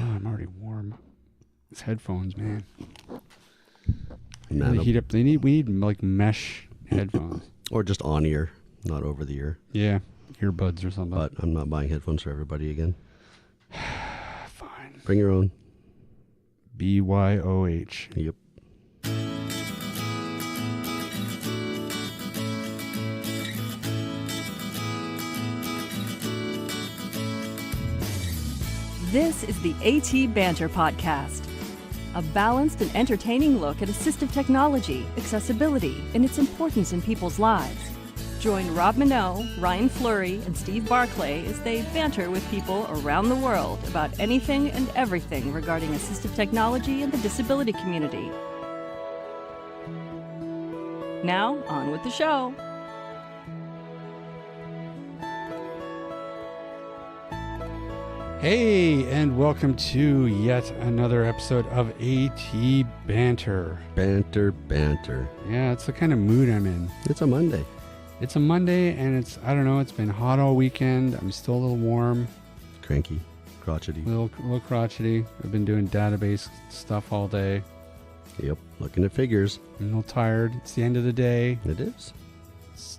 I'm already warm. These headphones, man. Man, They heat up. We need like mesh headphones. Or just on ear, not over the ear. Yeah, earbuds or something. But I'm not buying headphones for everybody again. Fine. Bring your own. BYOH. Yep. This is the AT Banter podcast, a balanced and entertaining look at assistive technology, accessibility, and its importance in people's lives. Join Rob Minot, Ryan Fleury, and Steve Barclay as they banter with people around the world about anything and everything regarding assistive technology and the disability community. Now, on with the show. Hey, and welcome to yet another episode of AT Banter. Banter. Yeah, it's the kind of mood I'm in. It's a Monday. It's a Monday, and I don't know, it's been hot all weekend. I'm still a little warm. Cranky. Crotchety. A little crotchety. I've been doing database stuff all day. Yep. Looking at figures. I'm a little tired. It's the end of the day. It is.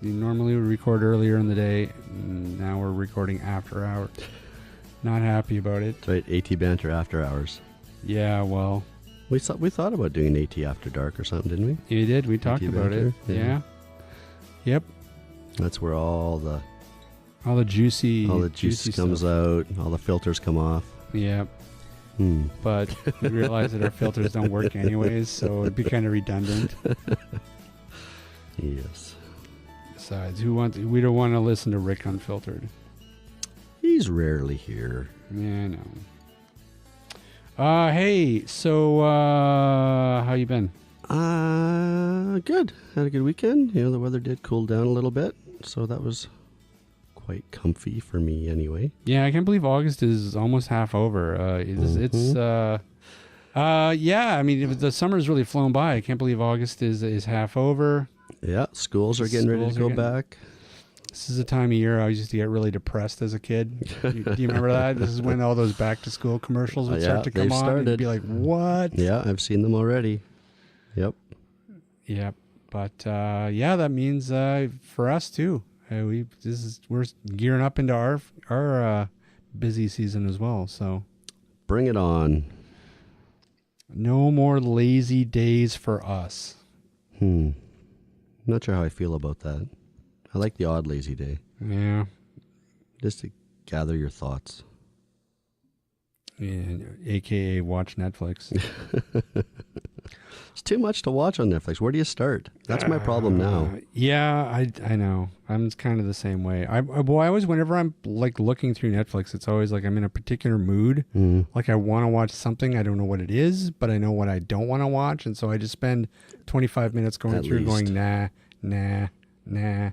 Normally we record earlier in the day, and now we're recording after hours. Not happy about it. That's right. AT Banter After Hours. Yeah, well. We thought about doing an AT After Dark or something, didn't we? You did. We talked about it. Yeah. Yep. That's where all the juicy juice comes out, all the filters come off. Yep. But we realize that our filters don't work anyways, so it'd be kind of redundant. Yes. Besides, we don't want to listen to Rick Unfiltered. He's rarely here. Yeah, I know. Hey, so how you been? Good. Had a good weekend. The weather did cool down a little bit, so that was quite comfy for me anyway. Yeah, I can't believe August is almost half over. Yeah, I mean, the summer's really flown by. I can't believe August is half over. Yeah, schools are getting ready to go back. This is a time of year I used to get really depressed as a kid. Do you remember that? This is when all those back-to-school commercials would start to come on. And be like, what? Yeah, I've seen them already. Yep. Yep. But, that means for us, too. We're gearing up into our busy season as well. So bring it on. No more lazy days for us. Not sure how I feel about that. I like the odd lazy day. Yeah. Just to gather your thoughts. Yeah, AKA watch Netflix. It's too much to watch on Netflix. Where do you start? That's my problem now. Yeah, I know. I'm kind of the same way. I always, whenever I'm like looking through Netflix, it's always like I'm in a particular mood. Like I want to watch something. I don't know what it is, but I know what I don't want to watch. And so I just spend 25 minutes going through going, nah.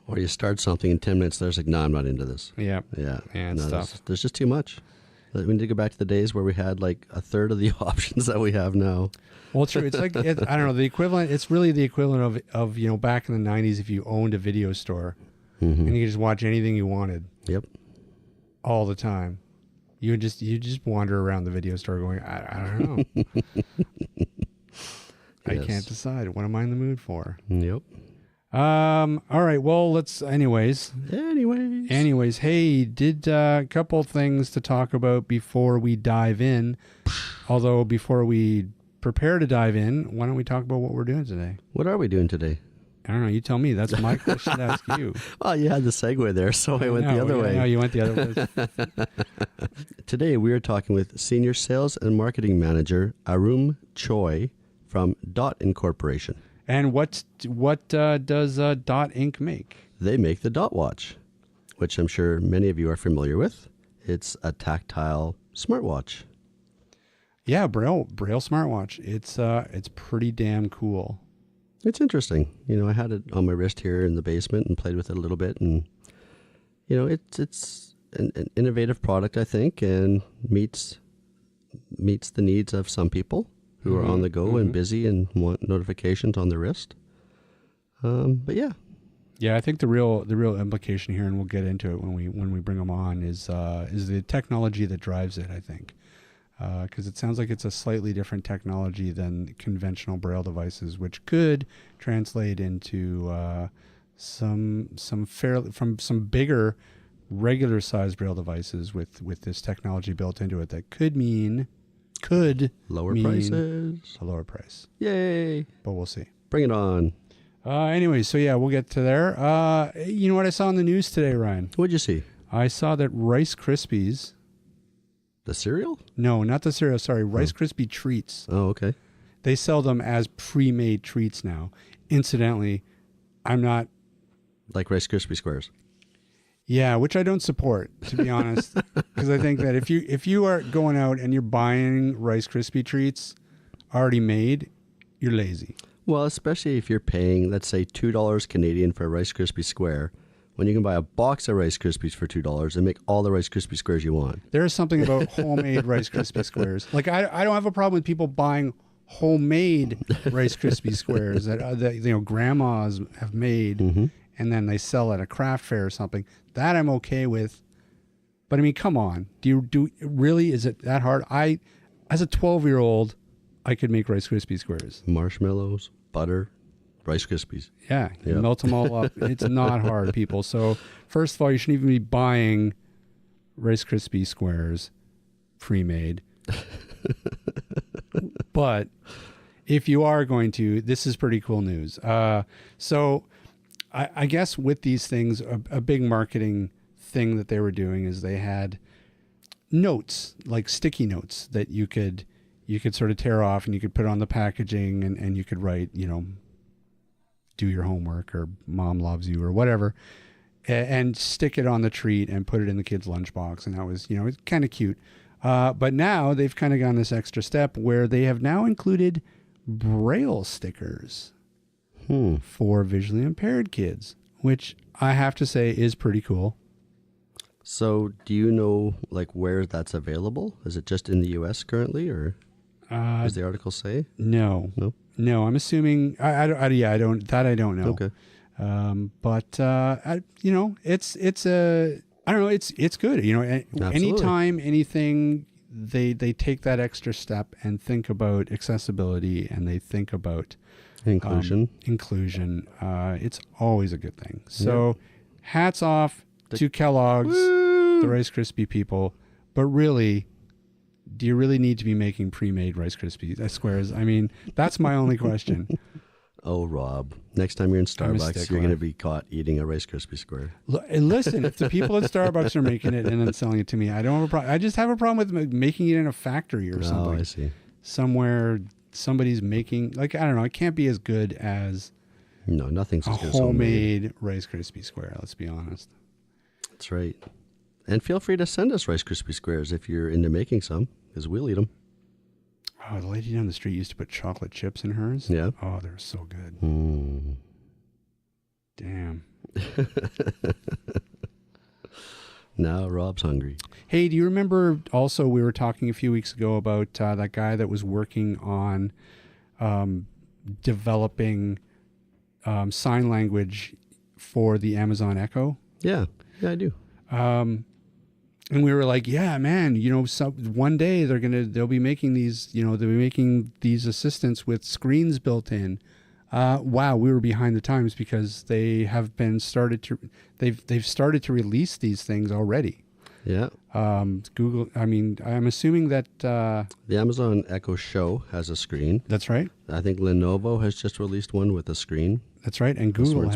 Or you start something in 10 minutes, there's like, no, I'm not into this. Yep. Yeah. And stuff. There's just too much. We need to go back to the days where we had like a third of the options that we have now. Well, true. It's like, I don't know, the equivalent, it's really the equivalent of back in the 90s if you owned a video store and you could just watch anything you wanted. Yep. All the time. You just wander around the video store going, I don't know. I can't decide. What am I in the mood for? Yep. All right. Well, anyways, hey, did a couple things to talk about before we dive in. Although before we prepare to dive in, why don't we talk about what we're doing today? What are we doing today? I don't know. You tell me. That's my question to ask you. Oh, you had the segue there, so I went the other way. No, you went the other way. Today we are talking with Senior Sales and Marketing Manager Arum Choi from Dot Incorporation. And what does Dot Inc. make? They make the Dot Watch, which I'm sure many of you are familiar with. It's a tactile smartwatch. Yeah, Braille smartwatch. It's pretty damn cool. It's interesting. I had it on my wrist here in the basement and played with it a little bit, and it's an innovative product, I think, and meets the needs of some people who are on the go and busy and want notifications on their wrist. But yeah. Yeah, I think the real implication here, and we'll get into it when we bring them on, is the technology that drives it, I think. because it sounds like it's a slightly different technology than conventional Braille devices, which could translate into some bigger regular sized Braille devices with this technology built into it. That could mean Lower mean prices. a lower price. Yay. But we'll see. Bring it on. Anyway, so yeah, we'll get to there. You know what I saw in the news today, Ryan? What'd you see? I saw that Rice Krispies. The cereal? No, not the cereal. Sorry, Rice Krispie treats. Oh, okay. They sell them as pre-made treats now. Incidentally, I'm not. Like Rice Krispie squares. Yeah, which I don't support, to be honest, because I think that if you are going out and you're buying Rice Krispie treats already made, you're lazy. Well, especially if you're paying, let's say, $2 Canadian for a Rice Krispie square, when you can buy a box of Rice Krispies for $2 and make all the Rice Krispie squares you want. There is something about homemade Rice Krispie squares. Like I don't have a problem with people buying homemade Rice Krispie squares that grandmas have made, and then they sell at a craft fair or something. That I'm okay with. But I mean, come on. Really, is it that hard? As a 12-year-old, I could make Rice Krispie squares. Marshmallows, butter, Rice Krispies. Yeah, you Yep. melt them all up. It's not hard, people. So first of all, you shouldn't even be buying Rice Krispie squares pre-made. But if you are going to, this is pretty cool news. So I guess with these things, a big marketing thing that they were doing is they had notes, like sticky notes that you could sort of tear off and you could put on the packaging and you could write, do your homework or mom loves you or whatever, and stick it on the treat and put it in the kid's lunchbox. And that was, it's kind of cute. But now they've kind of gone this extra step where they have now included Braille stickers for visually impaired kids, which I have to say is pretty cool. So do you know where that's available? Is it just in the U.S. currently, or does the article say? No. I'm assuming. I don't know. Okay. It's good. Anytime anything, they take that extra step and think about accessibility and they think about Inclusion. It's always a good thing. So hats off to Kellogg's, the Rice Krispie people. But really, do you really need to be making pre-made Rice Krispie squares? I mean, that's my only question. Oh, Rob, next time you're in Starbucks, you're going to be caught eating a Rice Krispie square. And listen, if the people at Starbucks are making it and then selling it to me, I don't have a problem. I just have a problem with making it in a factory or something. Oh, I see. Somewhere somebody's making, I don't know, it can't be as good as nothing's a as good as homemade Rice Krispie square, let's be honest. That's right. And feel free to send us Rice Krispie squares if you're into making some, because we'll eat them. Oh, the lady down the street used to put chocolate chips in hers. Yeah. Oh, they're so good. Damn. Now Rob's hungry. Hey, do you remember also we were talking a few weeks ago about that guy that was working on developing sign language for the Amazon Echo? Yeah, I do. And we were like, yeah, man, one day they'll be making these, they'll be making these assistants with screens built in. Wow, we were behind the times because they've started to release these things already. Yeah. Google, I'm assuming that the Amazon Echo Show has a screen. That's right. I think Lenovo has just released one with a screen. That's right. And Google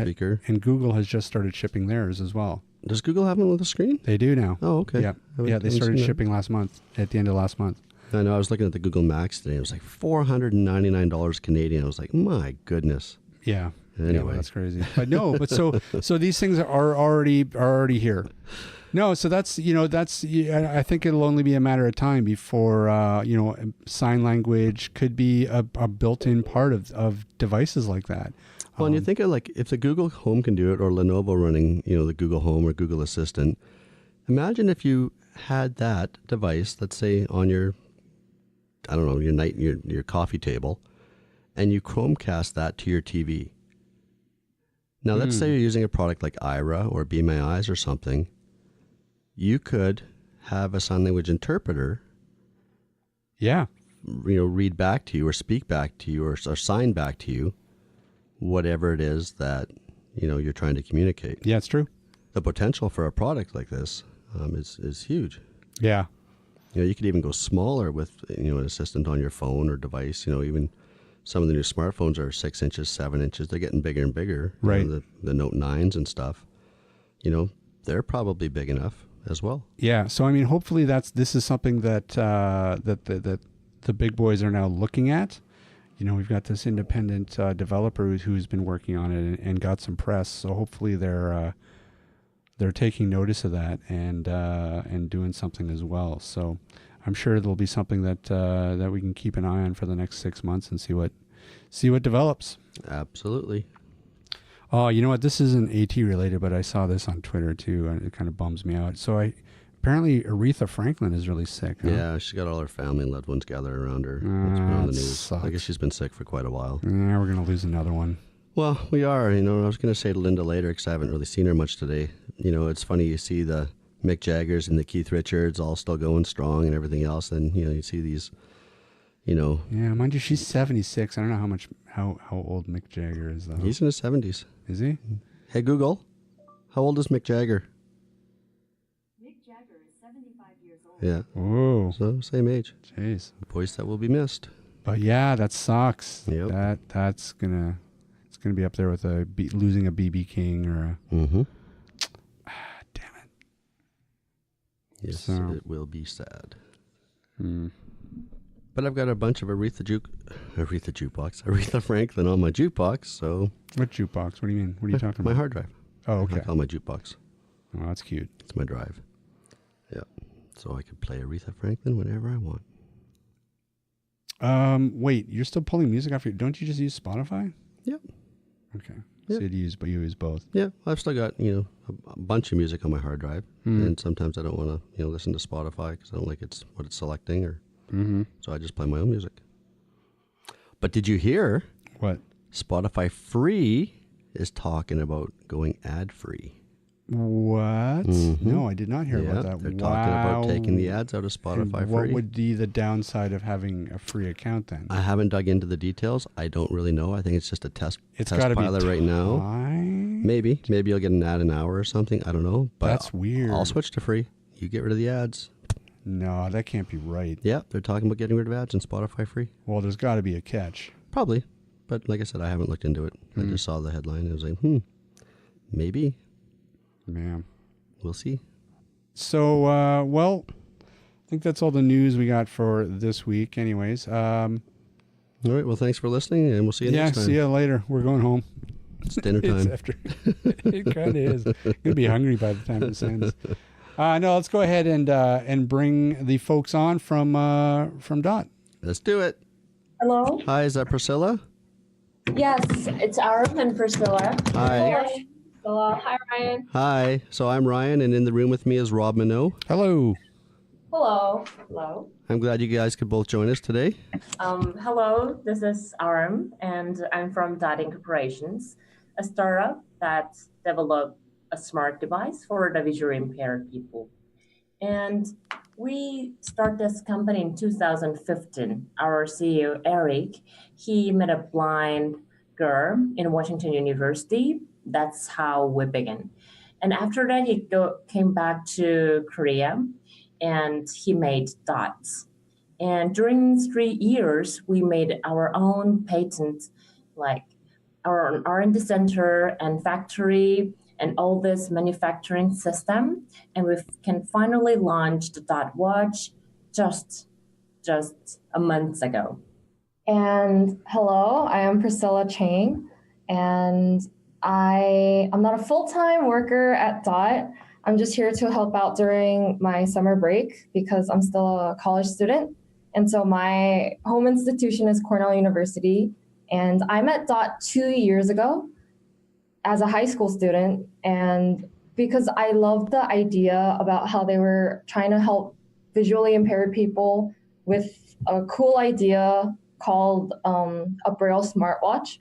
has just started shipping theirs as well. Does Google have one with a screen? They do now. Oh, okay. Yeah, they started shipping last month, at the end of last month. I know. I was looking at the Google Max today. It was like $499 Canadian. I was like, my goodness. Yeah. Anyway, yeah, that's crazy. But no, so these things are already here. No, so that's I think it'll only be a matter of time before sign language could be a built-in part of devices like that. Well, and you think of if the Google Home can do it, or Lenovo running, the Google Home or Google Assistant. Imagine if you had that device, let's say on your, your coffee table, and you Chromecast that to your TV. Now, let's say you're using a product like Ira or Be My Eyes or something. You could have a sign language interpreter Yeah. read back to you or speak back to you or sign back to you whatever it is that, you're trying to communicate. Yeah, it's true. The potential for a product like this is huge. Yeah. You could even go smaller with, an assistant on your phone or device. Even some of the new smartphones are 6 inches, 7 inches. They're getting bigger and bigger. Right. The Note 9s and stuff, they're probably big enough as well. Yeah. So, I mean, hopefully this is something that that the big boys are now looking at. We've got this independent developer who's been working on it and got some press. So hopefully they're taking notice of that and doing something as well. So I'm sure there'll be something that we can keep an eye on for the next 6 months and see what develops. Absolutely. Oh, you know what? This isn't AT related, but I saw this on Twitter too, and it kind of bums me out. So apparently Aretha Franklin is really sick. Huh? Yeah, she's got all her family and loved ones gathered around her. It's been on the news. Sucks. I guess she's been sick for quite a while. Yeah, we're gonna lose another one. Well, we are. I was going to say to Linda later because I haven't really seen her much today. It's funny you see the Mick Jaggers and the Keith Richards all still going strong and everything else, and you see these. Yeah, mind you, she's 76. I don't know how old Mick Jagger is though. He's in his 70s. Is he? Hey Google, how old is Mick Jagger? Mick Jagger is 75 years old. Yeah. Oh, So same age. jeez. Voice that will be missed. But yeah, that sucks. Yep. It's gonna be up there with losing a BB King or a. Mm-hmm. Damn it. Yes, So. it will be sad. Hmm. But I've got a bunch of Aretha Franklin on my jukebox, so What jukebox? What do you mean? What are you talking my about? hard drive. Oh, I okay. call my jukebox. Oh, that's cute. It's my drive. Yeah. So I can play Aretha Franklin whenever I want. Wait, you're still pulling music off don't you just use Spotify? Yep. Okay. Yep. So you use both. Yeah, I've still got, a bunch of music on my hard drive. Hmm. And sometimes I don't want to, listen to Spotify because I don't like what it's selecting. Mm-hmm. So I just play my own music. But did you hear What? Spotify Free is talking about going ad-free? What? Mhm. No, I did not hear about that. They're talking about taking the ads out of Spotify And what Free. would be the downside of having a free account then? I haven't dug into the details. I don't really know. I think it's just a test It's got to be pilot right now. time? Maybe you'll get an ad an hour or something. I don't know. But That's weird. I'll switch to free. You get rid of the ads. No, that can't be right. Yeah, they're talking about getting rid of ads in Spotify Free. Well, there's got to be a catch. Probably. But like I said, I haven't looked into it. I just saw the headline and I was like, maybe. Man. We'll see. So, well, I think that's all the news we got for this week. Anyways, All right. Well, thanks for listening, and we'll see you next time. see you later. We're going home. It's dinner It's time. after. It kind of is. You'll be hungry by the time this ends. No, let's go ahead and bring the folks on from Dot. Let's do it. Hello? Hi, is that Priscilla? Yes, it's Aram and Priscilla. Hi. Priscilla. Hi, Ryan. Hi. So I'm Ryan, and in the room with me is Rob Minot. Hello. Hello. Hello. I'm glad you guys could both join us today. Hello, this is Aram, and I'm from Dot Incorporations, a startup that developed a smart device for the visually impaired people. And we started this company in 2015. Our CEO, Eric, he met a blind girl in Washington University. That's how we began. And after that, he came back to Korea and he made Dots. And during 3 years, we made our own patent, like our own R&D center and factory and all this manufacturing system. And we can finally launch the Dot Watch just a month ago. And hello, I am Priscilla Chang, and I'm not a full-time worker at Dot. I'm just here to help out during my summer break because I'm still a college student. And so my home institution is Cornell University, and I met Dot 2 years ago as a high school student. And because I loved the idea about how they were trying to help visually impaired people with a cool idea called a Braille smartwatch,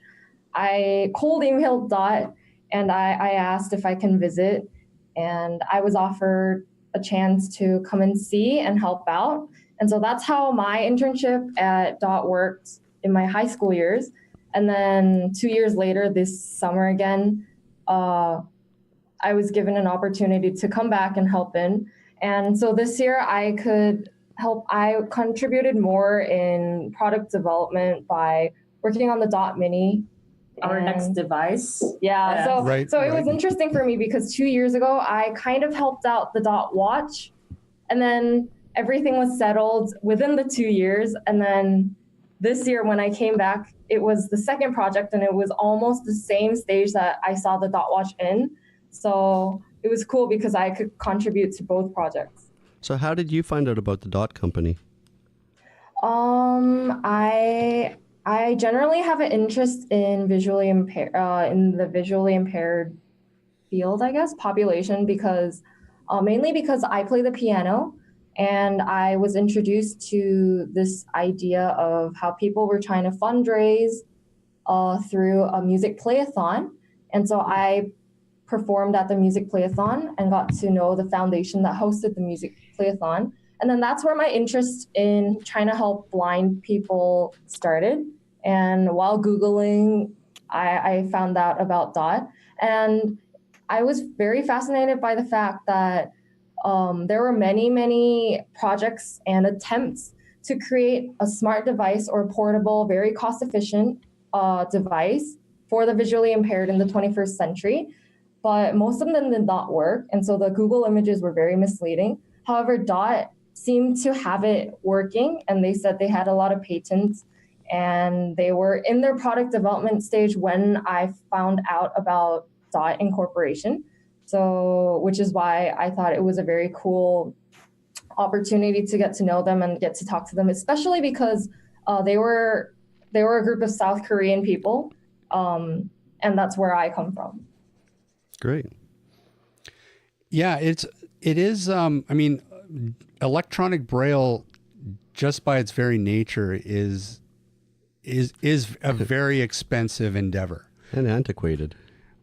I cold emailed Dot and I asked if I can visit, and I was offered a chance to come and see and help out. And so that's how my internship at Dot worked in my high school years. And then 2 years later, this summer again, I was given an opportunity to come back and help in. And so this year I could help. I contributed more in product development by working on the Dot Mini. Our next device. Yeah. So it was Right. interesting for me because 2 years ago, I kind of helped out the Dot Watch, and then everything was settled within the 2 years. And then this year when I came back, it was the second project, and it was almost the same stage that I saw the Dot Watch in. So it was cool because I could contribute to both projects. So how did you find out about the Dot Company? I generally have an interest in in the visually impaired field, I guess, population, because mainly because I play the piano, and I was introduced to this idea of how people were trying to fundraise through a music playathon. And so I performed at the music playathon and got to know the foundation that hosted the music playathon. And then that's where my interest in trying to help blind people started. And while Googling, I found out about Dot. And I was very fascinated by the fact that there were many, many projects and attempts to create a smart device or portable, very cost-efficient device for the visually impaired in the 21st century. But most of them did not work. And so the Google images were very misleading. However, Dot seemed to have it working, and they said they had a lot of patents, and they were in their product development stage when I found out about Dot Incorporation. So, which is why I thought it was a very cool opportunity to get to know them and get to talk to them, especially because they were a group of South Korean people, and that's where I come from. Great. Yeah, it is. I mean, electronic braille, just by its very nature, is a very expensive endeavor And antiquated.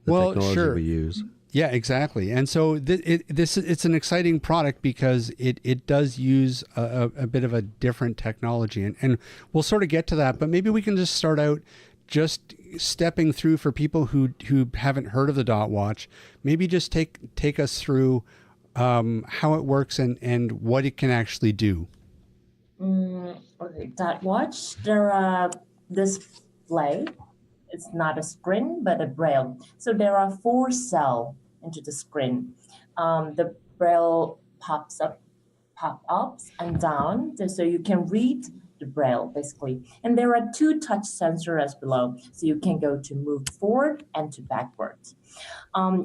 The technology sure. we use. Yeah, exactly. And so it's an exciting product because it does use a bit of a different technology, and we'll sort of get to that. But maybe we can just start out just stepping through for people who haven't heard of the Dot Watch. Maybe just take us through how it works and what it can actually do. Okay, Dot Watch. There are display. It's not a screen, but a braille. So there are 4 cells into the screen. The braille pops ups and down, so you can read the braille basically. And there are 2 touch sensors as below, so you can go to move forward and to backwards.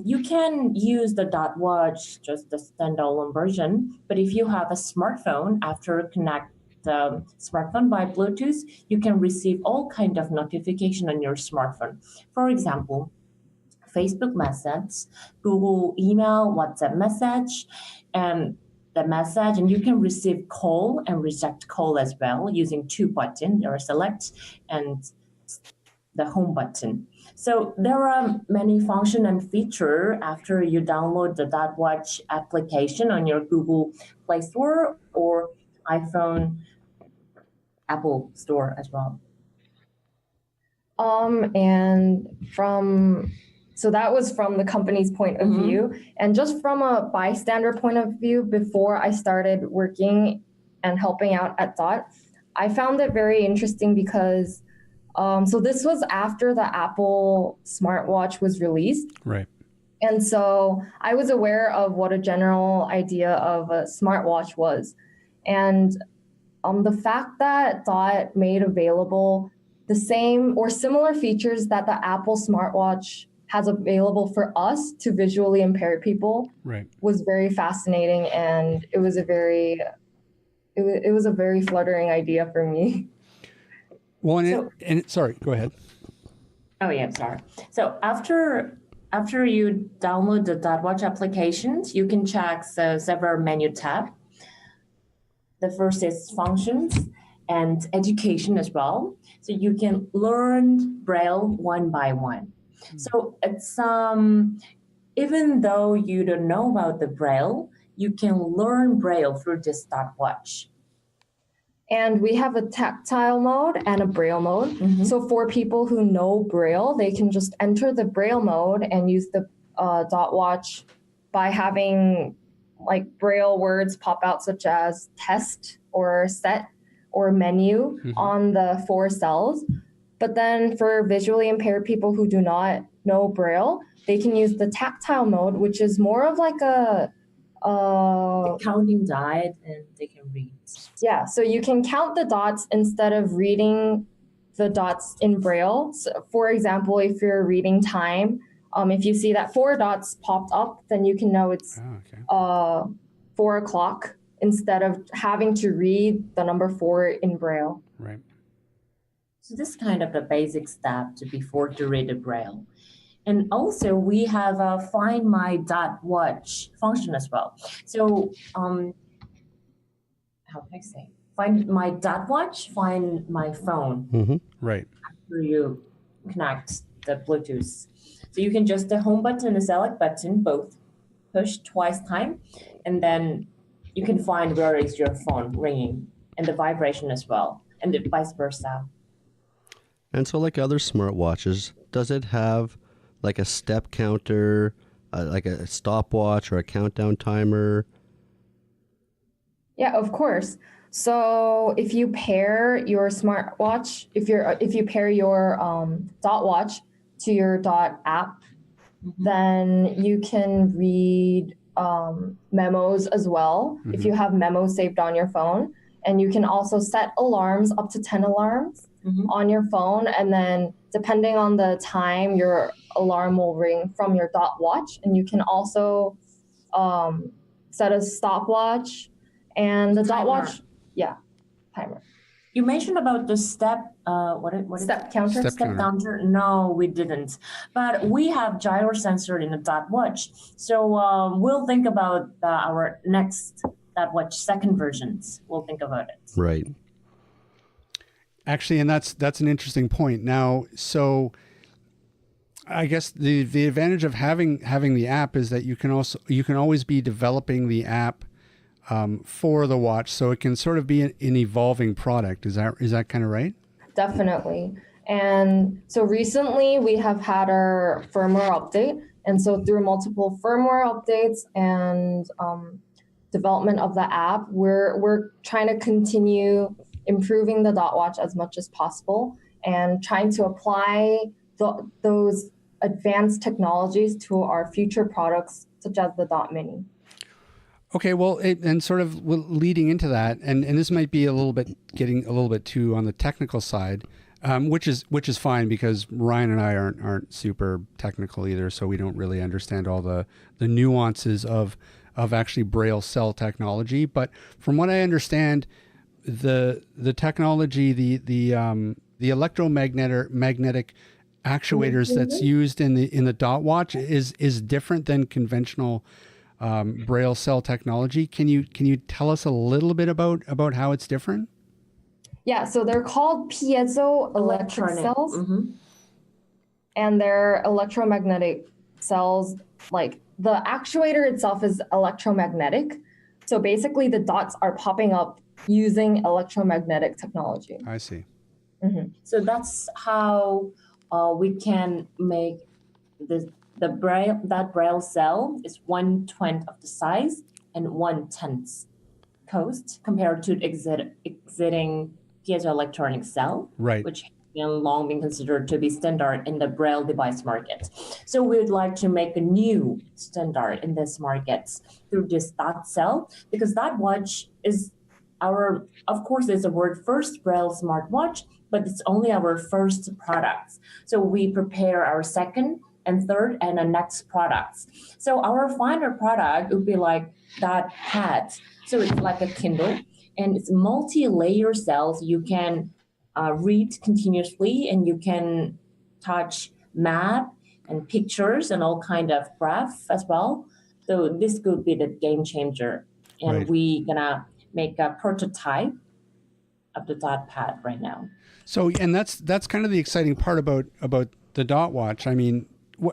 You can use the Dot Watch, just the standalone version, but if you have a smartphone, after connect the smartphone by Bluetooth, you can receive all kind of notification on your smartphone. For example, Facebook message, Google email, WhatsApp message, and the message, and you can receive call and reject call as well using 2 buttons. There are select and the home button. So there are many function and feature after you download the Dot Watch application on your Google Play Store or iPhone Apple Store as well. So that was from the company's point of view. And just from a bystander point of view, before I started working and helping out at Dot, I found it very interesting because so this was after the Apple smartwatch was released. Right. And so I was aware of what a general idea of a smartwatch was. And the fact that Dot made available the same or similar features that the Apple smartwatch has available for us to visually impaired people was very fascinating, and it was a very fluttering idea for me. Well, sorry, go ahead. Oh yeah, sorry. So after you download the Dot Watch applications, you can check the several menu tab. The first is functions and education as well. So you can learn Braille one by one. So it's even though you don't know about the Braille, you can learn Braille through this Dot Watch. And we have a tactile mode and a braille mode. So for people who know braille, they can just enter the braille mode and use the dot watch by having like braille words pop out, such as test or set or menu on the 4 cells. But then for visually impaired people who do not know braille, they can use the tactile mode, which is more of like a counting dot, and they can read. Yeah, so you can count the dots instead of reading the dots in braille. So for example, if you're reading time, if you see that 4 dots popped up, then you can know it's 4 o'clock instead of having to read the number 4 in braille. Right. So this is kind of the basic step before to read the braille. And also we have a Find My Dot Watch function as well. So how can I say? Find my dot watch, find my phone. Right. After you connect the Bluetooth. So you can just the home button and the select button, both push twice time, and then you can find where is your phone ringing and the vibration as well, and the vice versa. And so like other smartwatches, does it have like a step counter, like a stopwatch or a countdown timer? Yeah, of course. So if you pair your smartwatch, if you pair your dot watch to your dot app, then you can read memos as well if you have memos saved on your phone. And you can also set alarms, up to 10 alarms on your phone. And then depending on the time, your alarm will ring from your dot watch. And you can also set a stopwatch and the dot watch. Yeah, timer. You mentioned about the step, what Step counter? Step counter. No, we didn't. But we have gyro sensor in the dot watch. So we'll think about our next dot watch second versions. We'll think about it. Right. Actually, and that's an interesting point. Now, so I guess the advantage of having the app is that you can always be developing the app for the watch, so it can sort of be an evolving product. Is that kind of right? Definitely. And so recently we have had our firmware update. And so through multiple firmware updates and development of the app, we're trying to continue improving the dot watch as much as possible and trying to apply those advanced technologies to our future products, such as the dot mini. Okay, well, and sort of leading into that, and this might be getting a little bit too on the technical side, which is fine because Ryan and I aren't super technical either, so we don't really understand all the nuances of actually Braille cell technology. But from what I understand, the technology, the electromagnetic actuators that's used in the dot watch is different than conventional Braille cell technology. Can you tell us a little bit about how it's different? Yeah, so they're called piezoelectric cells, and they're electromagnetic cells. Like the actuator itself is electromagnetic, so basically the dots are popping up using electromagnetic technology. I see. So that's how we can make that Braille cell is 1/20 of the size and 1/10 cost compared to exiting piezoelectronic cell, Right. which has long been considered to be standard in the Braille device market. So we would like to make a new standard in this market through this dot cell, because that watch is of course, it's our first Braille smartwatch, but it's only our first product. So we prepare our second and third and the next products. So our final product would be like that pad. So it's like a Kindle, and it's multi-layer cells. You can read continuously, and you can touch map and pictures and all kind of graph as well. So this could be the game changer. And Right. we gonna make a prototype of the dot pad right now. So, and that's kind of the exciting part about the dot watch. I mean,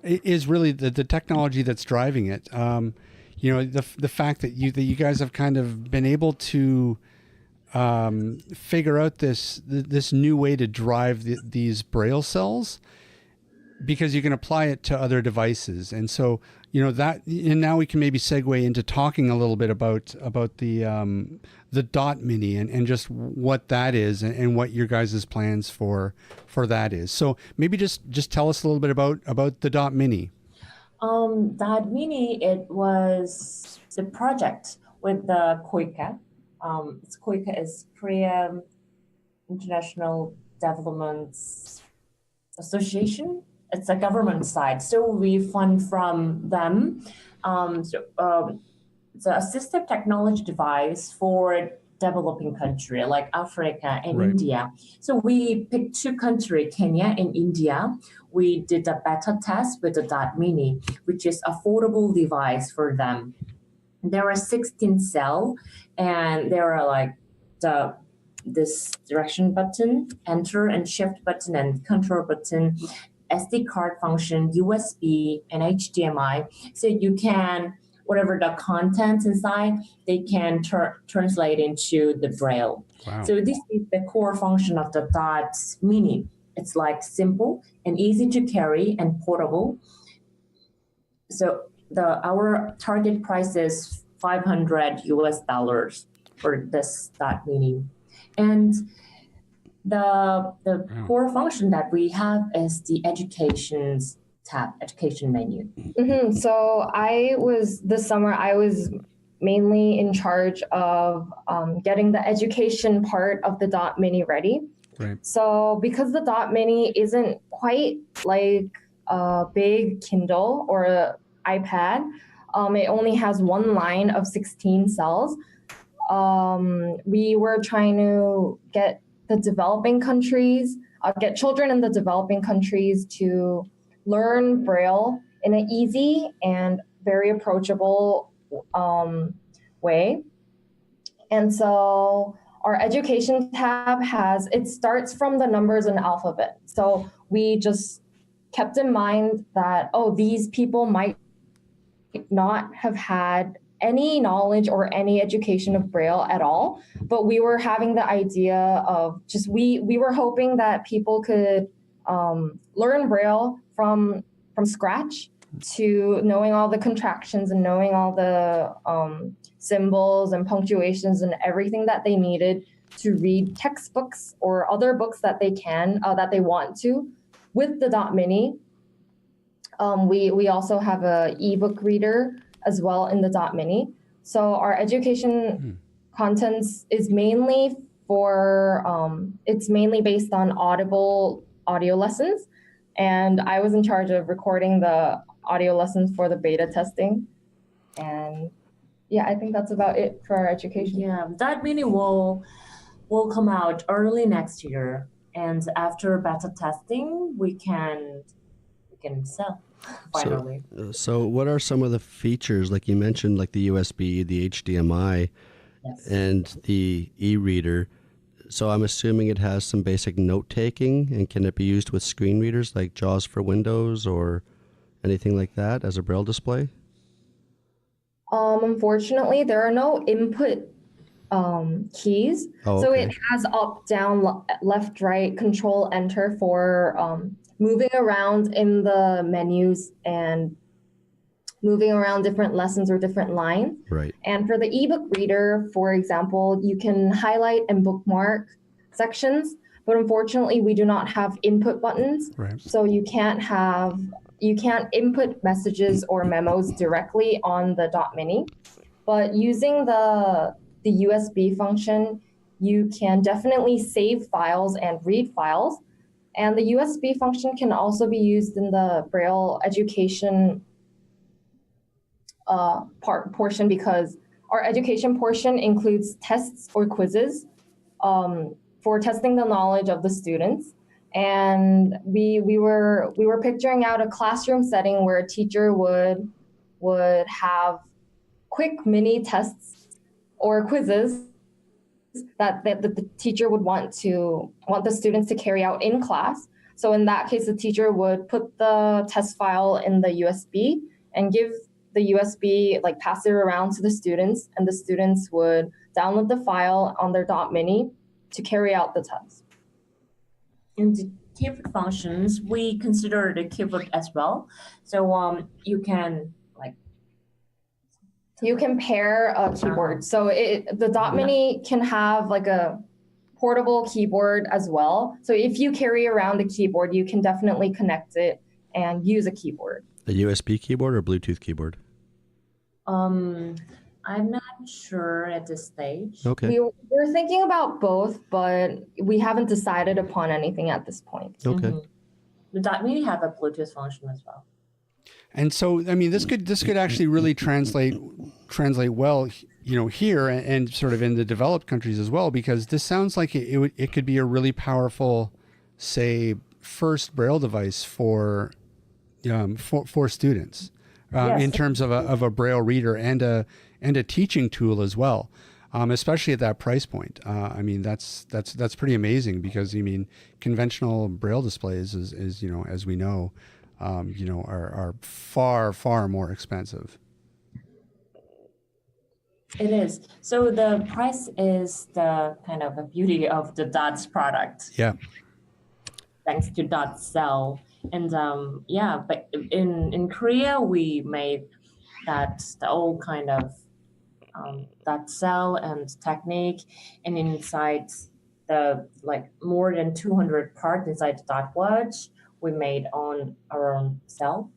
is really the technology that's driving it. The fact that you guys have kind of been able to figure out this new way to drive these braille cells, because you can apply it to other devices. And so, that, and now we can maybe segue into talking a little bit about the Dot Mini and just what that is and what your guys' plans for that is. So maybe just tell us a little bit about the Dot Mini. Dot Mini, it was the project with the KOICA. KOICA is Korea International Development Association. It's a government side, so we fund from them. It's an assistive technology device for developing country like Africa and India. So we picked two countries, Kenya and India. We did a beta test with the Dot Mini, which is affordable device for them. There are 16 cells, and there are like this direction button, enter and shift button, and control button, SD card function, USB, and HDMI. So you can, whatever the contents inside, they can translate into the Braille. Wow. So this is the core function of the Dot Mini. It's like simple and easy to carry and portable. So our target price is $500 for this Dot Mini. And the core function that we have is the education tab, education menu. Mm-hmm. So this summer, I was mainly in charge of getting the education part of the Dot Mini ready. Right. So because the Dot Mini isn't quite like a big Kindle or an iPad, it only has one line of 16 cells. We were trying to get the developing countries, get children in the developing countries to learn Braille in an easy and very approachable way. And so our education tab starts from the numbers and alphabet. So we just kept in mind that, these people might not have had any knowledge or any education of Braille at all, but we were having the idea of we were hoping that people could learn Braille from scratch, to knowing all the contractions and knowing all the symbols and punctuations and everything that they needed to read textbooks or other books that they want to with the Dot Mini. We also have an ebook reader as well in the Dot Mini. So our education contents is mainly it's mainly based on audio lessons. And I was in charge of recording the audio lessons for the beta testing. And yeah, I think that's about it for our education. Yeah, Dot Mini will come out early next year. And after beta testing, we can sell. Finally. So what are some of the features, like you mentioned, like the USB, the HDMI, yes, and the e-reader? So I'm assuming it has some basic note-taking, and can it be used with screen readers like JAWS for Windows or anything like that as a Braille display? Unfortunately, there are no input keys. So it has up, down, left, right, control, enter for moving around in the menus and moving around different lessons or different lines. Right. And for the ebook reader, for example, you can highlight and bookmark sections, but unfortunately we do not have input buttons. Right. So you can't input messages or memos directly on the Dot Mini. But using the USB function, you can definitely save files and read files. And the USB function can also be used in the Braille education portion, because our education portion includes tests or quizzes for testing the knowledge of the students. And we were picturing out a classroom setting where a teacher would have quick mini tests or quizzes that the teacher would want the students to carry out in class. So in that case, the teacher would put the test file in the USB and give the USB, pass it around to the students, and the students would download the file on their dot mini to carry out the test. In the keyboard functions, we consider the keyboard as well. So you can pair a keyboard. So the dot mini can have like a portable keyboard as well. So if you carry around a keyboard, you can definitely connect it and use a keyboard. A USB keyboard or Bluetooth keyboard? I'm not sure at this stage. Okay. We're thinking about both, but we haven't decided upon anything at this point. Okay. Mm-hmm. The dot mini have a Bluetooth function as well. And so, I mean, this could actually really translate well, here and sort of in the developed countries as well, because this sounds like it could be a really powerful, say, first Braille device for students, Yes. in terms of a Braille reader and a teaching tool as well, especially at that price point. I mean, that's pretty amazing, because conventional Braille displays is as we know, are far more expensive. It is. So the price is the kind of the beauty of the Dot's product. Yeah. Thanks to Dot Cell. And but in Korea, we made the old kind of Dot Cell and technique. And inside the more than 200 parts inside the Dot Watch, we made on our own cell.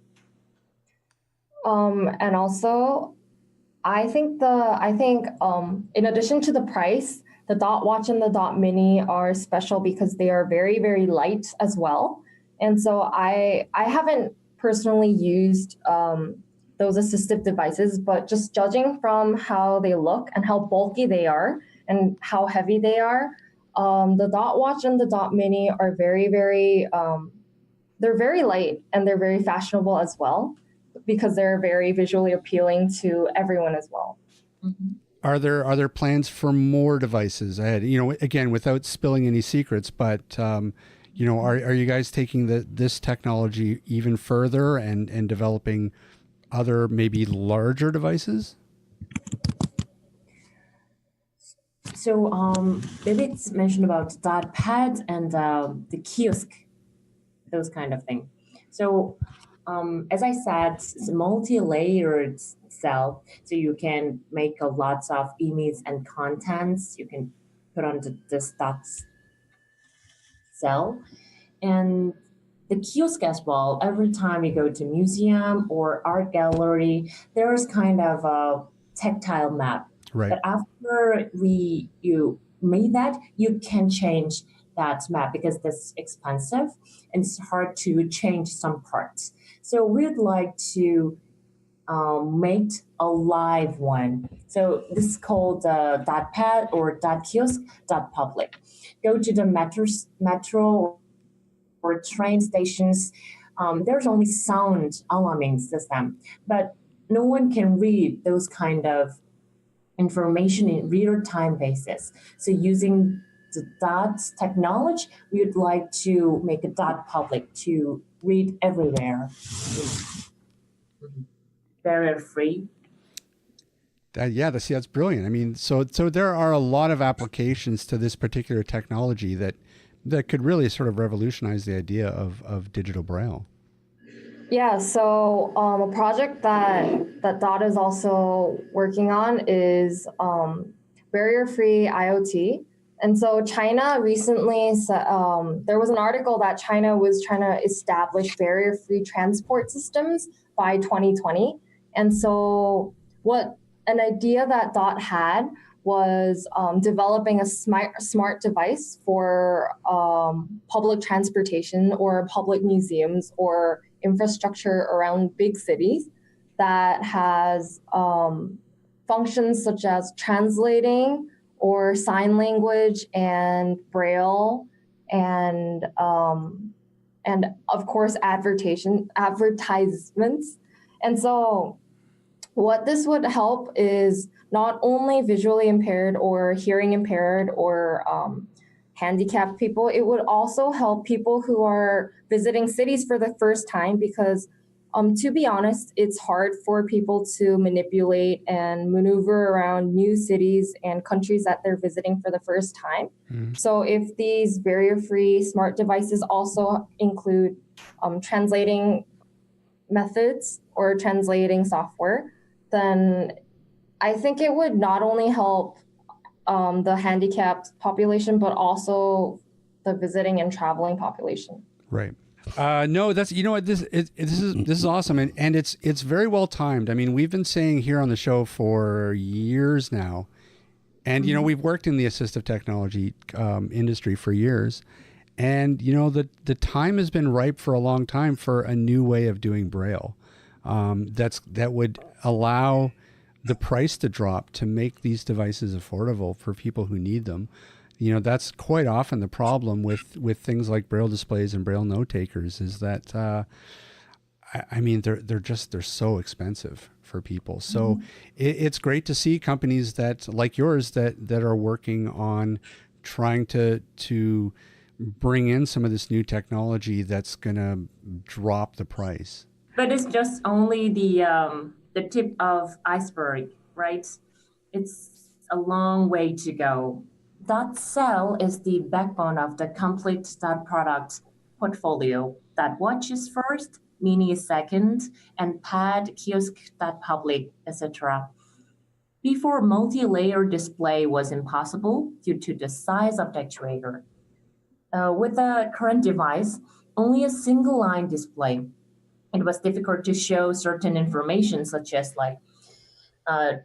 And also, I think in addition to the price, the Dot Watch and the Dot Mini are special because they are very, very light as well. And so I haven't personally used those assistive devices, but just judging from how they look and how bulky they are and how heavy they are, the Dot Watch and the Dot Mini are very, very, they're very light, and they're very fashionable as well, because they're very visually appealing to everyone as well. Mm-hmm. Are there plans for more devices ahead? Again, without spilling any secrets, but are you guys taking this technology even further and developing other maybe larger devices? So David's mentioned about dot pad and the kiosk, those kind of thing. So as I said, it's a multi-layered cell, so you can make a lots of images and contents you can put on this dot cell. And the kiosk as well, every time you go to museum or art gallery, there's kind of a tactile map. Right. But after you made that, you can change that map because that's expensive and it's hard to change some parts. So we'd like to make a live one. So this is called dot pad or dot kiosk dot public. Go to the metro or train stations. There's only sound alarming system, but no one can read those kind of information in real-time basis. So using the dot technology, we would like to make a dot public to read everywhere. Barrier free. That's brilliant. I mean, so there are a lot of applications to this particular technology that could really sort of revolutionize the idea of digital Braille. Yeah, so a project that Dot is also working on is barrier-free IoT. And so China recently, there was an article that China was trying to establish barrier-free transport systems by 2020. And so an idea that Dot had was developing a smart device for public transportation or public museums or infrastructure around big cities that has functions such as translating or sign language and Braille and of course advertisements. And so what this would help is not only visually impaired or hearing impaired or handicapped people, it would also help people who are visiting cities for the first time, because To be honest, it's hard for people to manipulate and maneuver around new cities and countries that they're visiting for the first time. So if these barrier-free smart devices also include translating methods or translating software, then I think it would not only help the handicapped population, but also the visiting and traveling population. Right. No, that's, you know what, this is awesome, and it's very well timed. I mean, we've been saying here on the show for years now, and you know, we've worked in the assistive technology industry for years, and you know, the time has been ripe for a long time for a new way of doing Braille, that would allow the price to drop to make these devices affordable for people who need them. You know, that's quite often the problem with things like Braille displays and Braille note takers, is that I mean, they're so expensive for people. So it's great to see companies that like yours that are working on trying to bring in some of this new technology that's going to drop the price. But it's just only the tip of iceberg, right? It's a long way to go. Dot Cell is the backbone of the complete dot product portfolio. Dot Watch is first, Mini is second, and Pad, Kiosk, Dot Public, etc. Before, multi-layer display was impossible due to the size of the actuator. With the current device, only a single line display. It was difficult to show certain information, such as like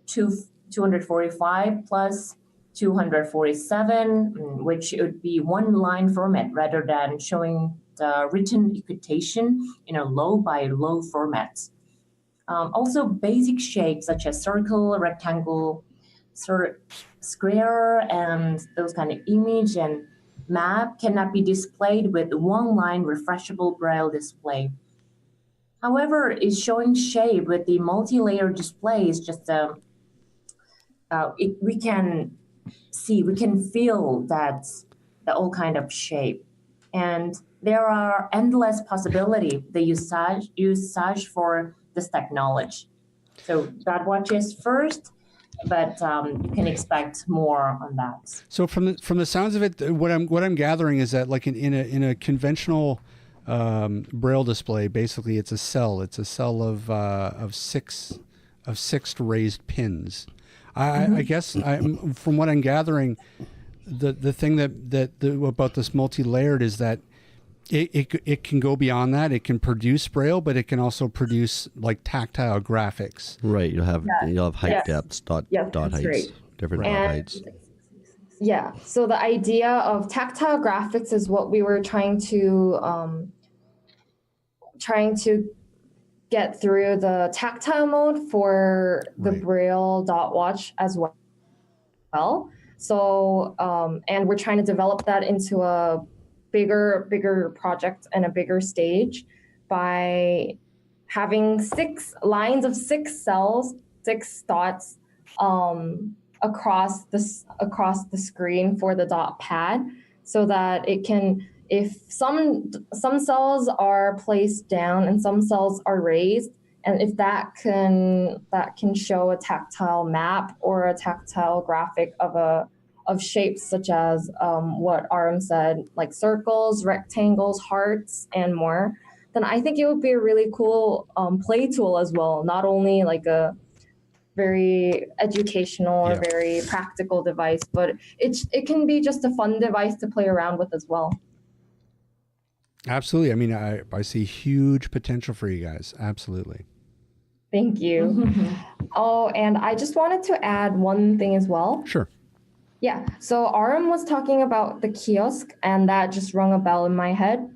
245 plus 247, which would be one line format rather than showing the written equation in a low by low format. Also, basic shapes such as circle, rectangle, square, and those kind of image and map cannot be displayed with one line refreshable Braille display. However, is showing shape with the multi-layer display is just we can see, we can feel that the all kind of shape, and there are endless possibility the usage for this technology. So that watch is first, but you can expect more on that. So from the sounds of it, what I'm gathering is that like in a conventional Braille display, basically it's a cell of six raised pins. I guess from what I'm gathering, the thing that about this multi-layered is that it can go beyond that. It can produce Braille, but it can also produce like tactile graphics. Right. You'll have height depths, dot heights, right. Different dot heights. Yeah. So the idea of tactile graphics is what we were trying to get through the tactile mode for the Braille dot watch as well. So and we're trying to develop that into a bigger project and a bigger stage by having 6 lines of 6 cells, 6 dots across the screen for the dot pad, so that it can, if some cells are placed down and some cells are raised, and if that can show a tactile map or a tactile graphic of shapes such as what Aram said, like circles, rectangles, hearts, and more, then I think it would be a really cool play tool as well. Not only like a very educational or very practical device, but it can be just a fun device to play around with as well. Absolutely. I mean, I see huge potential for you guys. Absolutely. Thank you. Oh, and I just wanted to add one thing as well. Sure. Yeah. So Aram was talking about the kiosk, and that just rung a bell in my head.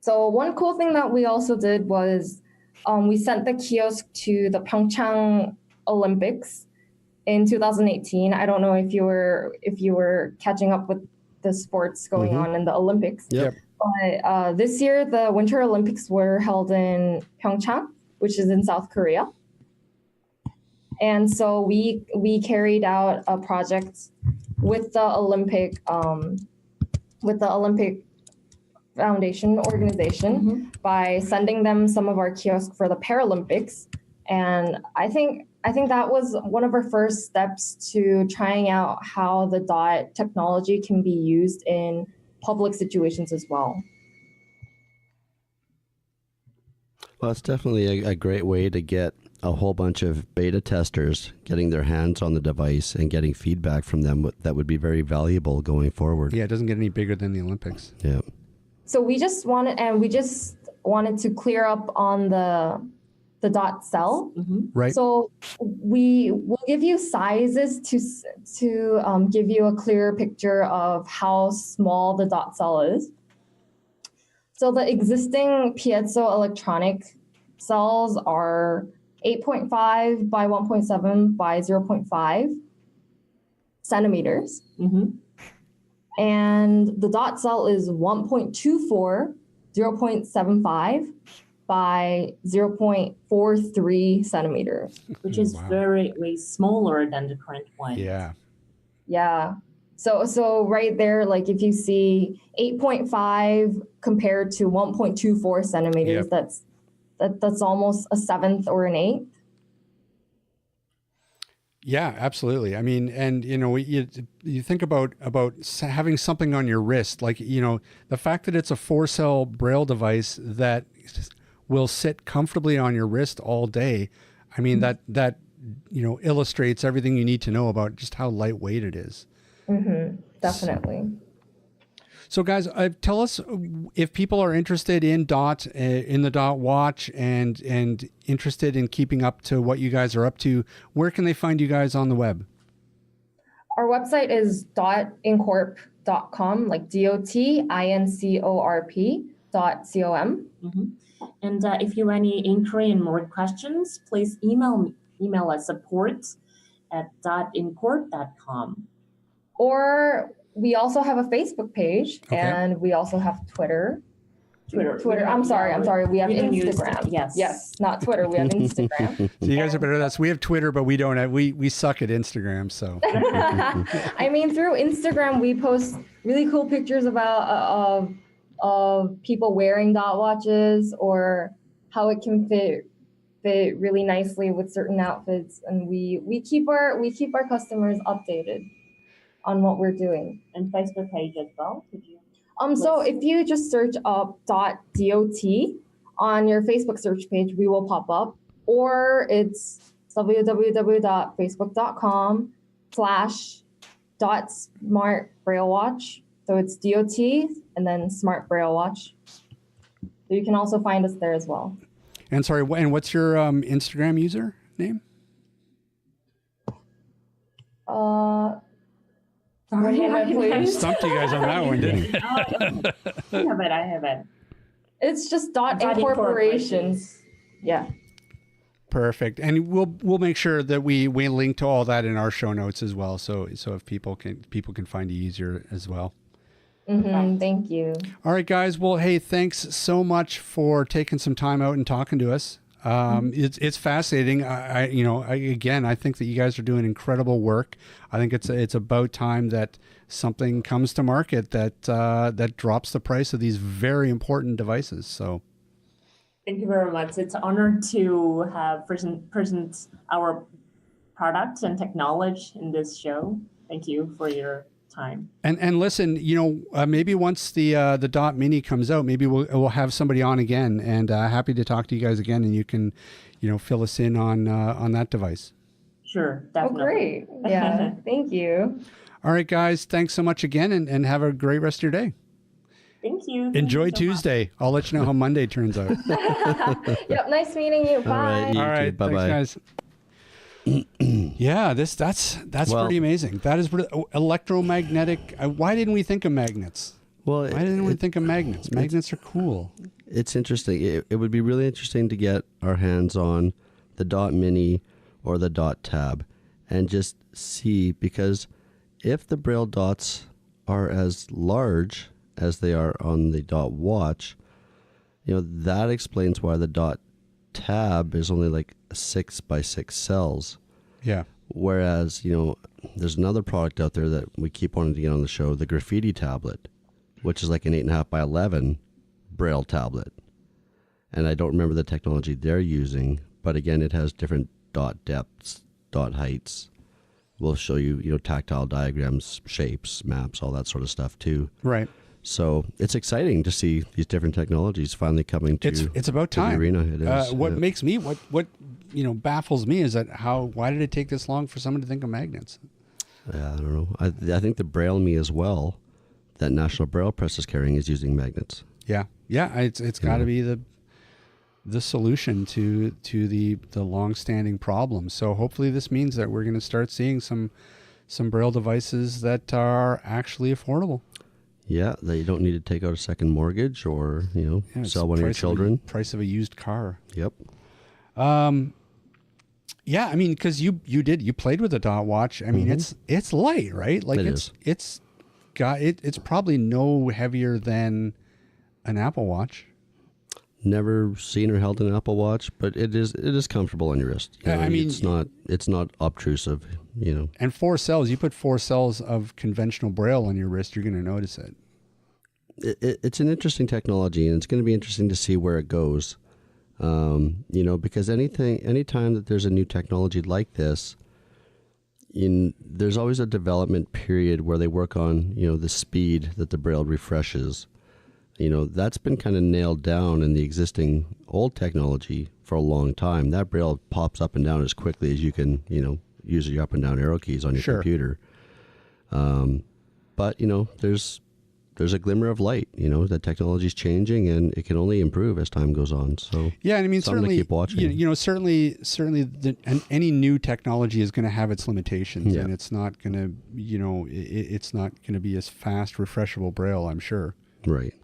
So one cool thing that we also did was we sent the kiosk to the Pyeongchang Olympics in 2018. I don't know if you were catching up with the sports going on in the Olympics. Yep. But this year, the Winter Olympics were held in Pyeongchang, which is in South Korea. And so we carried out a project with the Olympic Foundation organization by sending them some of our kiosks for the Paralympics. And I think that was one of our first steps to trying out how the dot technology can be used in public situations as well. Well, it's definitely a great way to get a whole bunch of beta testers getting their hands on the device and getting feedback from them that would be very valuable going forward. Yeah, it doesn't get any bigger than the Olympics. Yeah. So we just wanted to clear up on the dot cell. Right. So we will give you sizes to give you a clearer picture of how small the dot cell is. So the existing piezoelectronic cells are 8.5 by 1.7 by 0.5 centimeters. And the dot cell is 1.24, 0.75 by 0.43 centimeters. Which is very, way smaller than the current one. Yeah. Yeah. So right there, like if you see 8.5 compared to 1.24 centimeters, that's almost a seventh or an eighth. Yeah, absolutely. I mean, and you think about having something on your wrist, like, the fact that it's a 4-cell Braille device that will sit comfortably on your wrist all day. I mean, that illustrates everything you need to know about just how lightweight it is. Definitely. So guys, tell us if people are interested in dot, in the dot watch and interested in keeping up to what you guys are up to, where can they find you guys on the web? Our website is dotincorp.com, like DOTINCORP.com. And if you have any inquiry and more questions, please email us support@dotincorp.com. Or we also have a Facebook page, and we also have Twitter. I'm sorry. We have Instagram. Yes, not Twitter. We have Instagram. So you guys are better than us. We have Twitter, but we don't. We suck at Instagram. So I mean, through Instagram, we post really cool pictures about of people wearing dot watches or how it can fit really nicely with certain outfits, and we keep our customers updated on what we're doing. And Facebook page as well. Could you? So if you just search up .dot on your Facebook search page, we will pop up, or it's www.facebook.com/.smart-braille-watch. So it's DOT and then Smart Braille Watch. So you can also find us there as well. And sorry, and what's your Instagram user name? Please. Stumped you guys on that one, didn't you? I have it. It's just dot incorporations. Yeah. Perfect. And we'll make sure that we link to all that in our show notes as well. So if people can find you easier as well. Thank you. All right, guys. Well, hey, thanks so much for taking some time out and talking to us. It's fascinating. I think that you guys are doing incredible work. I think it's about time that something comes to market that drops the price of these very important devices. So thank you very much. It's an honor to have present our products and technology in this show. Thank you for your time. And listen, maybe once the Dot Mini comes out, maybe we'll have somebody on again, and happy to talk to you guys again, and you can, fill us in on that device. Sure, definitely. Oh, great. Yeah, thank you. All right, guys, thanks so much again, and have a great rest of your day. Thank you. Enjoy Tuesday. I'll let you know how Monday turns out. Yep, nice meeting you. Bye. All right, bye-bye. Thanks, guys. Yeah, that's pretty amazing. That is electromagnetic. Why didn't we think of magnets? Well, why didn't we think of magnets? Magnets are cool. It's interesting. It would be really interesting to get our hands on the Dot Mini or the Dot Tab and just see, because if the Braille dots are as large as they are on the Dot Watch, that explains why the Dot Tab is only like 6 by 6 cells. Yeah. Whereas, there's another product out there that we keep wanting to get on the show, the Graffiti tablet, which is like an 8.5 by 11 Braille tablet. And I don't remember the technology they're using, but again, it has different dot depths, dot heights. We'll show you, tactile diagrams, shapes, maps, all that sort of stuff too. Right. So it's exciting to see these different technologies finally coming to. It's about time. The arena. It is. What makes me what baffles me is that why did it take this long for someone to think of magnets? Yeah, I don't know. I think the Braille Me as well, that National Braille Press is carrying, is using magnets. Yeah. It's got to be the solution to the long-standing problem. So hopefully this means that we're going to start seeing some Braille devices that are actually affordable. Yeah, that you don't need to take out a second mortgage or sell one of your children. Price of a used car. Yep. Yeah, I mean, because you played with a dot watch. I mean, it's light, right? Like it's probably no heavier than an Apple Watch. Never seen or held an Apple Watch, but it is comfortable on your wrist. I mean, it's not obtrusive. And 4 cells. You put 4 cells of conventional Braille on your wrist, you're going to notice it. It's an interesting technology, and it's going to be interesting to see where it goes. Because anytime that there's a new technology like this, there's always a development period where they work on the speed that the Braille refreshes. That's been kind of nailed down in the existing old technology for a long time. That Braille pops up and down as quickly as you can, use your up and down arrow keys on your computer. But there's a glimmer of light. The technology's changing, and it can only improve as time goes on. So yeah, and I mean, certainly, keep watching. Certainly, any new technology is going to have its limitations, and it's not going to, it's not going to be as fast, refreshable Braille, I'm sure. Right.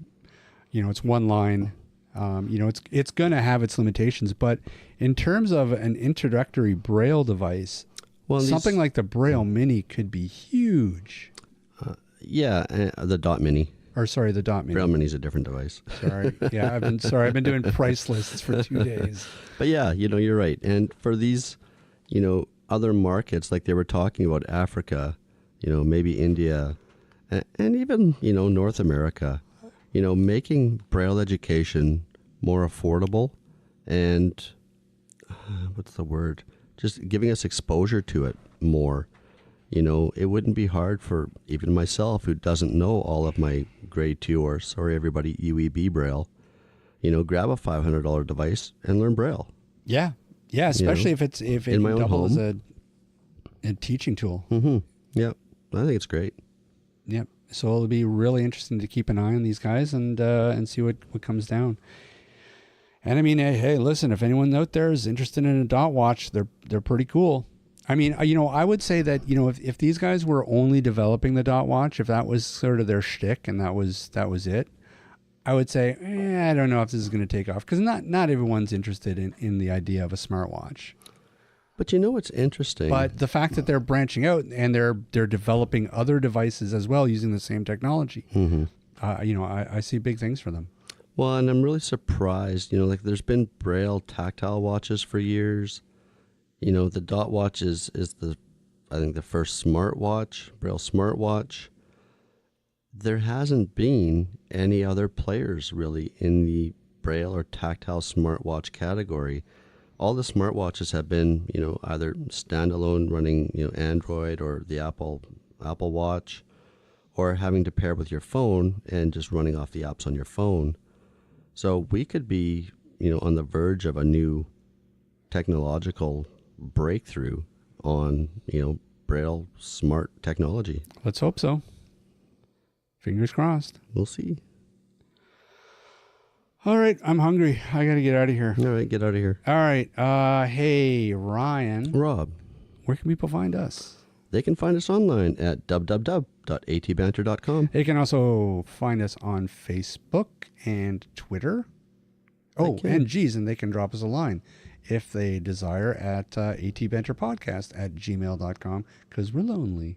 It's one line. It's going to have its limitations, but in terms of an introductory Braille device, something like the Braille Mini could be huge. The Dot Mini. The Dot Mini. Braille Mini is a different device. Sorry. Yeah, I've been doing price lists for 2 days. But yeah, you're right. And for these, other markets, like they were talking about Africa, maybe India, and even, North America, making Braille education more affordable and, what's the word? Just giving us exposure to it more. It wouldn't be hard for even myself, who doesn't know all of my grade 2 or, sorry everybody, UEB Braille, grab a $500 device and learn Braille. Yeah. Yeah. Especially if it in my own doubles home. a teaching tool. Mm-hmm. Yep. I think it's great. Yep. So it'll be really interesting to keep an eye on these guys and see what comes down. And I mean, hey, listen, if anyone out there is interested in a dot watch, they're pretty cool. I mean, I would say that, if these guys were only developing the dot watch, if that was sort of their shtick and that was it, I would say, I don't know if this is going to take off, because not everyone's interested in the idea of a smartwatch. But what's interesting? But the fact that they're branching out and they're developing other devices as well using the same technology, I see big things for them. Well, and I'm really surprised, like there's been Braille tactile watches for years. The dot watch is I think the first smartwatch, Braille smartwatch. There hasn't been any other players really in the Braille or tactile smartwatch category. All the smartwatches have been, either standalone running, Android or the Apple Watch, or having to pair with your phone and just running off the apps on your phone. So we could be, on the verge of a new technological breakthrough on, Braille smart technology. Let's hope so. Fingers crossed. We'll see. All right, I'm hungry. I got to get out of here. All right, get out of here. All right. Hey, Ryan. Rob. Where can people find us? They can find us online at www.atbanter.com. They can also find us on Facebook and Twitter. And they can drop us a line if they desire at atbanterpodcast@gmail.com, because we're lonely.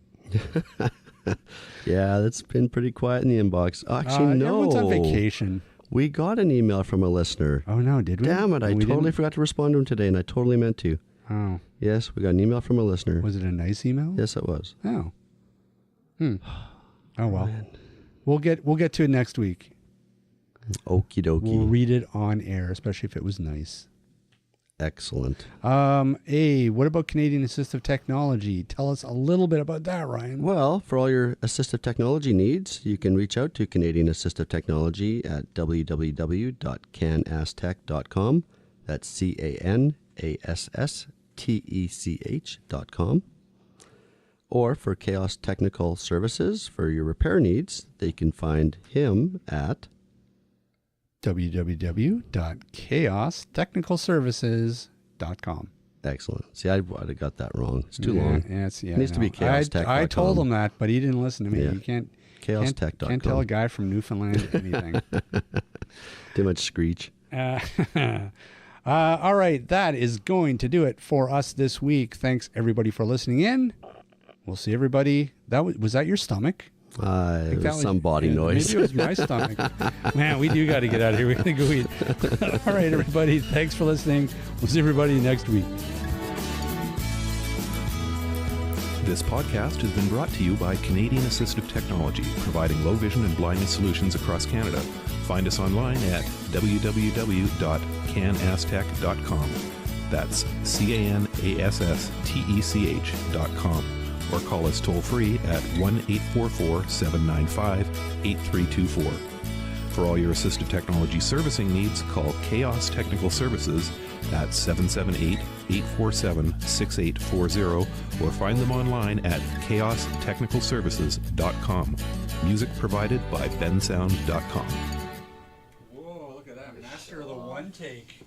Yeah, that's been pretty quiet in the inbox. Actually, no. Everyone's on vacation. We got an email from a listener. Oh, no, did we? Damn it, I totally forgot to respond to him today, and I totally meant to. Oh. Yes, we got an email from a listener. Was it a nice email? Yes, it was. Oh. Oh, well. Man. We'll get to it next week. Okie dokie. We'll read it on air, especially if it was nice. Excellent. What about Canadian Assistive Technology? Tell us a little bit about that, Ryan. Well, for all your assistive technology needs, you can reach out to Canadian Assistive Technology at www.canasstech.com. That's CANASSTECH.com. Or for Chaos Technical Services for your repair needs, they can find him at www.chaostechnicalservices.com. Excellent. See, I'd have got that wrong. It's too long. It needs to be chaostech.com. I told him that, but he didn't listen to me. Yeah. You can't chaostech.com. Can't tell a guy from Newfoundland anything. Too much screech. All right, that is going to do it for us this week. Thanks everybody for listening in. We'll see everybody. Was that your stomach? It was some body noise. Maybe it was my stomach. Man, we do got to get out of here. We got to go eat. All right, everybody. Thanks for listening. We'll see everybody next week. This podcast has been brought to you by Canadian Assistive Technology, providing low vision and blindness solutions across Canada. Find us online at www.canasstech.com. That's CANASSTECH.com. Or call us toll-free at 1-844-795-8324. For all your assistive technology servicing needs, call Chaos Technical Services at 778-847-6840 or find them online at chaostechnicalservices.com. Music provided by bensound.com. Whoa, look at that. Master of the one take.